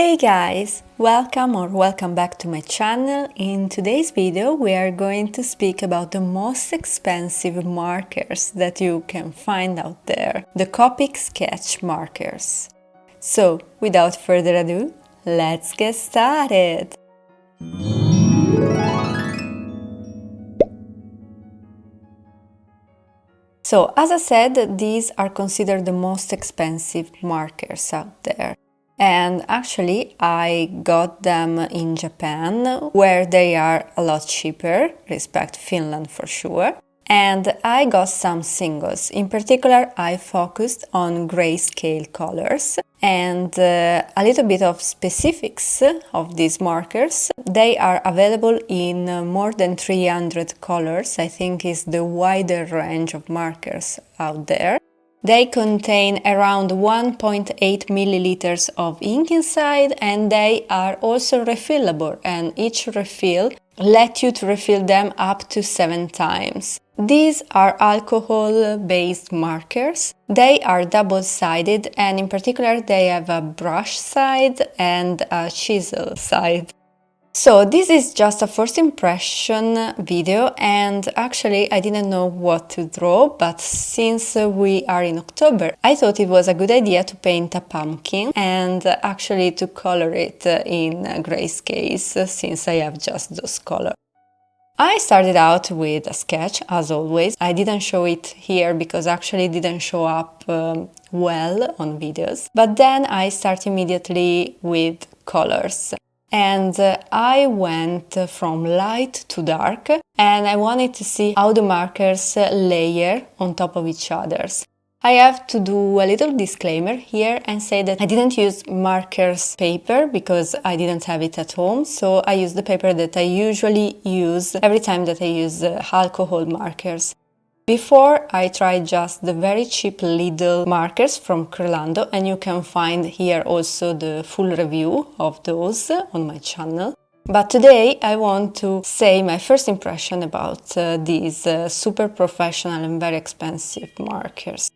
Hey guys, welcome back to my channel. In today's video we are going to speak about the most expensive markers that you can find out there, the Copic sketch markers. So, without further ado, let's get started! So, as I said, these are considered the most expensive markers out there. And actually, I got them in Japan, where they are a lot cheaper, respect Finland for sure. And I got some singles. In particular, I focused on grayscale colors and a little bit of specifics of these markers. They are available in more than 300 colors. I think is the wider range of markers out there. They contain around 1.8 milliliters of ink inside, and they are also refillable, and each refill lets you to refill them up to 7 times. These are alcohol-based markers. They are double-sided, and in particular they have a brush side and a chisel side. So this is just a first impression video, and actually I didn't know what to draw, but since we are in October, I thought it was a good idea to paint a pumpkin and actually to color it in grayscale, since I have just those colors. I started out with a sketch, as always. I didn't show it here because actually it didn't show up well on videos, but then I start immediately with colors. And I went from light to dark, and I wanted to see how the markers layer on top of each other. I have to do a little disclaimer here and say that I didn't use markers paper because I didn't have it at home, so I used the paper that I usually use every time that I use alcohol markers. Before, I tried just the very cheap Lidl markers from Curlando, and you can find here also the full review of those on my channel. But today I want to say my first impression about these super professional and very expensive markers.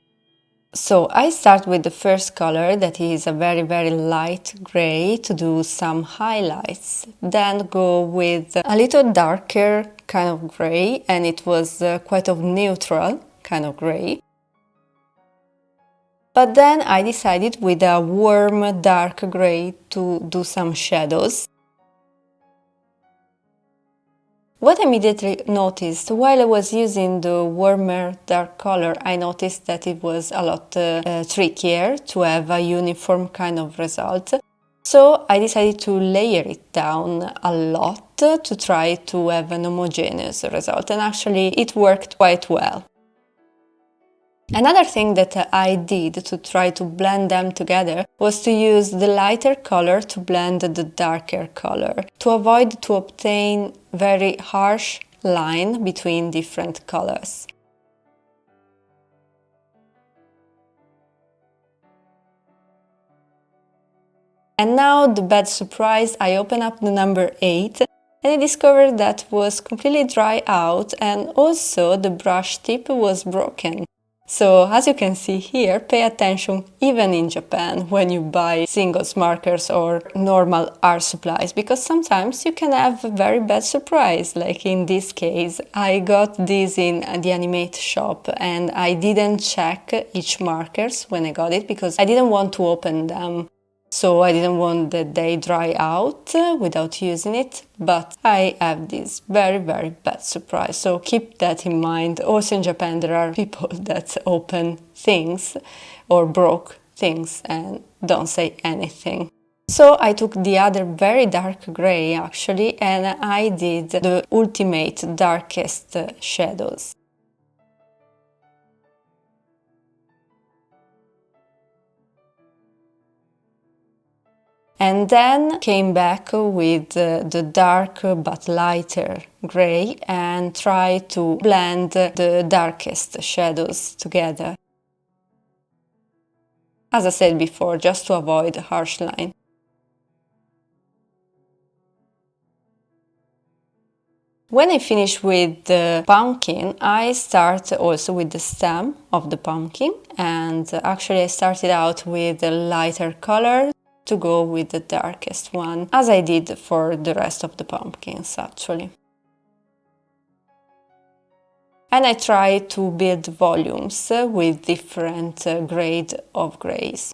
So I start with the first color, that is a very light gray, to do some highlights. Then go with a little darker kind of gray, and it was quite a neutral kind of gray. But then I decided with a warm dark gray to do some shadows. What I immediately noticed while I was using the warmer dark color, I noticed that it was a lot trickier to have a uniform kind of result. So I decided to layer it down a lot to try to have an homogeneous result, and actually it worked quite well. Another thing that I did to try to blend them together was to use the lighter color to blend the darker color, to avoid to obtain very harsh line between different colors. And now the bad surprise, I open up the number 8 and I discovered that was completely dry out, and also the brush tip was broken. So, as you can see here, pay attention even in Japan when you buy singles markers or normal art supplies, because sometimes you can have a very bad surprise. Like in this case, I got this in the Animate shop and I didn't check each markers when I got it because I didn't want to open them. So I didn't want that they dry out without using it, but I have this very bad surprise. So keep that in mind. Also in Japan there are people that open things or broke things and don't say anything. So I took the other very dark gray actually, and I did the ultimate darkest shadows. And then came back with the dark but lighter gray and tried to blend the darkest shadows together. As I said before, just to avoid harsh line. When I finish with the pumpkin, I start also with the stem of the pumpkin, and actually I started out with a lighter color to go with the darkest one, as I did for the rest of the pumpkins actually. And I try to build volumes with different grade of grays.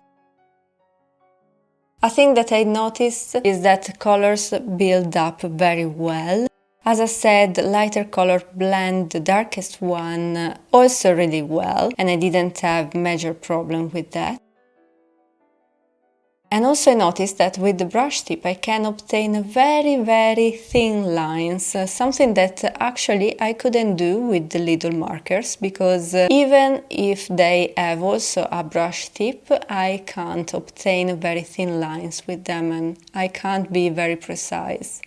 A thing that I noticed is that colors build up very well. As I said, lighter color blend the darkest one also really well, and I didn't have major problem with that. And also I noticed that with the brush tip I can obtain very thin lines, something that actually I couldn't do with the little markers, because even if they have also a brush tip, I can't obtain very thin lines with them and I can't be very precise.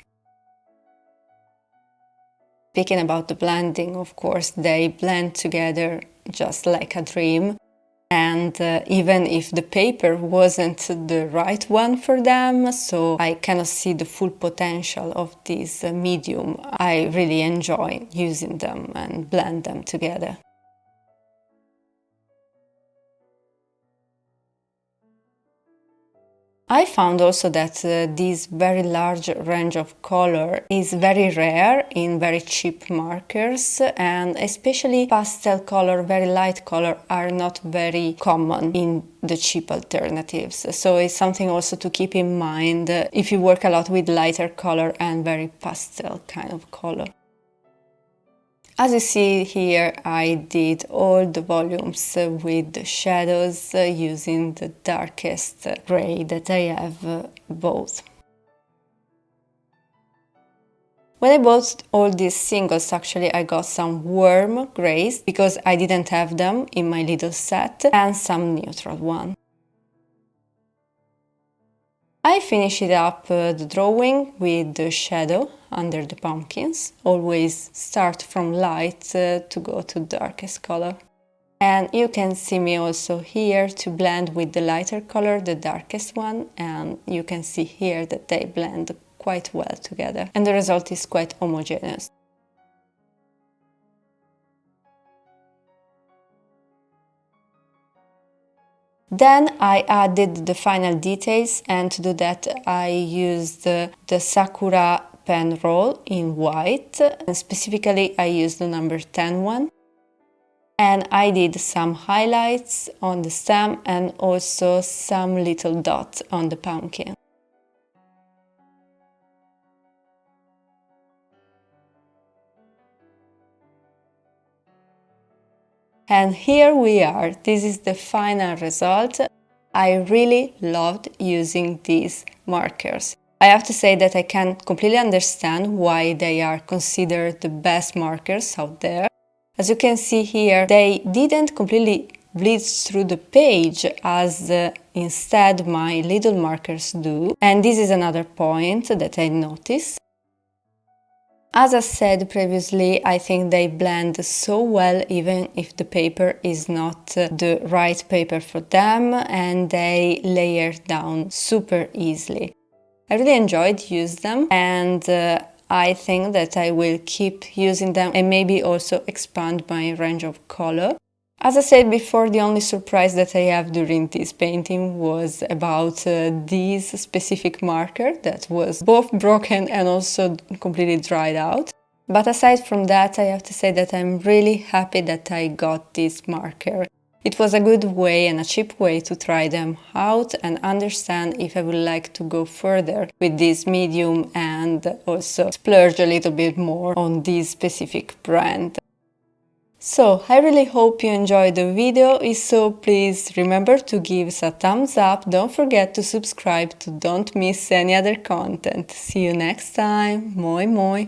Speaking about the blending, of course, they blend together just like a dream. And even if the paper wasn't the right one for them, so I cannot see the full potential of this medium, I really enjoy using them and blend them together. I found also that this very large range of color is very rare in very cheap markers, and especially pastel color, very light color are not very common in the cheap alternatives. So it's something also to keep in mind if you work a lot with lighter color and very pastel kind of color. As you see here, I did all the volumes with the shadows using the darkest gray that I have both. When I bought all these singles, actually I got some warm grays because I didn't have them in my little set, and some neutral one. I finished up the drawing with the shadow under the pumpkins. Always start from light to go to darkest color. And you can see me also here to blend with the lighter color, the darkest one, and you can see here that they blend quite well together. And the result is quite homogeneous. Then I added the final details, and to do that I used the Sakura pen roll in white, and specifically I used the number 10 one. And I did some highlights on the stem and also some little dots on the pumpkin. And here we are, this is the final result. I really loved using these markers. I have to say that I can completely understand why they are considered the best markers out there. As you can see here, they didn't completely bleed through the page as instead my little markers do. And this is another point that I noticed. As I said previously, I think they blend so well even if the paper is not the right paper for them, and they layer down super easily. I really enjoyed using them, and I think that I will keep using them and maybe also expand my range of color. As I said before, the only surprise that I have during this painting was about this specific marker that was both broken and also completely dried out. But aside from that, I have to say that I'm really happy that I got this marker. It was a good way and a cheap way to try them out and understand if I would like to go further with this medium and also splurge a little bit more on this specific brand. So, I really hope you enjoyed the video. If so, please remember to give us a thumbs up. Don't forget to subscribe to don't miss any other content. See you next time. Moi moi!